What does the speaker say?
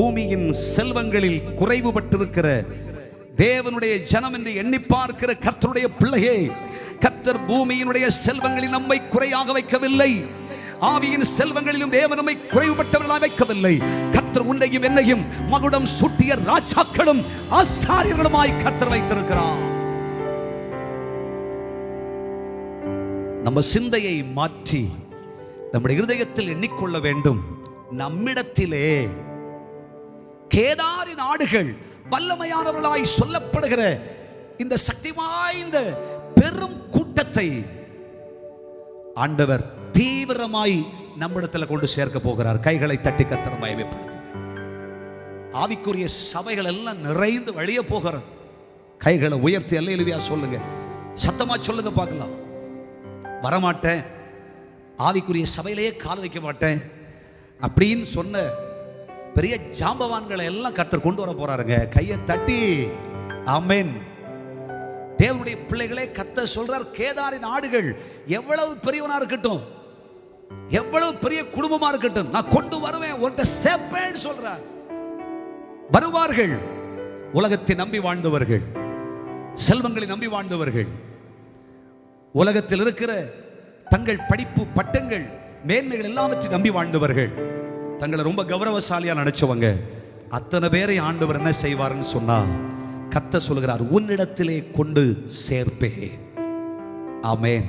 பூமியின் செல்வங்களில் குறைவுபட்டிருக்கிற தேவனுடைய ஜனம் என்று எண்ணி பார்க்கிற கர்த்தருடைய பிள்ளையே, கர்த்தர் பூமியினுடைய செல்வங்களில் நம்மை குறையாக வைக்கவில்லை. ஆவியின் செல்வங்களிலும் தேவன் நம்மை குறைவுபட்டவர்களாக வைக்கவில்லை. கர்த்தர் உன்னையும் என்னையும் மகுடம் சூட்டிய ராஜாக்களும் ஆசாரியர்களுமாய் கர்த்தர் வைத்திருக்கிறார். நம்ம சிந்தையை மாற்றி நம்முடைய இருதயத்தில் எண்ணிக்கொள்ள வேண்டும், நம்மிடத்திலே கேதாரின் ஆடுகள் வல்லமையானவர்களாய் சொல்லப்படுகிற இந்த சக்தி வாய்ந்த பெரும் கூட்டத்தை ஆண்டவர் தீவிரமாய் நம்மிடத்தில் கொண்டு சேர்க்க போகிறார். கைகளை தட்டி கர்த்தர் மகிமைப்படுத்து. ஆவிக்குரிய சபைகள் எல்லாம் நிறைந்து வழிய போகிறது. கைகளை உயர்த்தி அல்லேலூயா சொல்லுங்க, சத்தமா சொல்லுங்க பார்க்கலாம். வரமாட்டேன், ஆவிக்குரிய சபையிலேயே கால் வைக்க மாட்டேன் அப்படின்னு சொன்ன பெரிய ஜாம்பவான்களை எல்லாம் கர்த்தர் கொண்டு வர போறாருங்க. கையை தட்டி ஆமென். தேவனுடைய பிள்ளைகளே, கர்த்தர் சொல்றார், கேதாரின் ஆடுகள் எவ்வளவு பெரியவனா இருக்கட்டும், எவ்வளவு பெரிய குடும்பமா இருக்கட்டும், நான் கொண்டு வருவேன் ஒன்றை சேர்ப்பேன்னு சொல்றார். வருவார்கள். உலகத்தை நம்பி வாழ்ந்தவர்கள், செல்வங்களை நம்பி வாழ்ந்தவர்கள், உலகத்தில் இருக்கிற தங்கள் படிப்பு பட்டங்கள் மேன்மைகள் எல்லாவற்றையும் நம்பி வாழ்ந்தவர்கள், தங்களை ரொம்ப கௌரவசாலியா நினைச்சவங்க, அத்தனை பேரை ஆண்டவர் என்ன செய்வார்னு சொன்னா, கர்த்தர் சொல்கிறார், உன்னிடத்திலே கொண்டு சேர்ப்பேன். ஆமென்.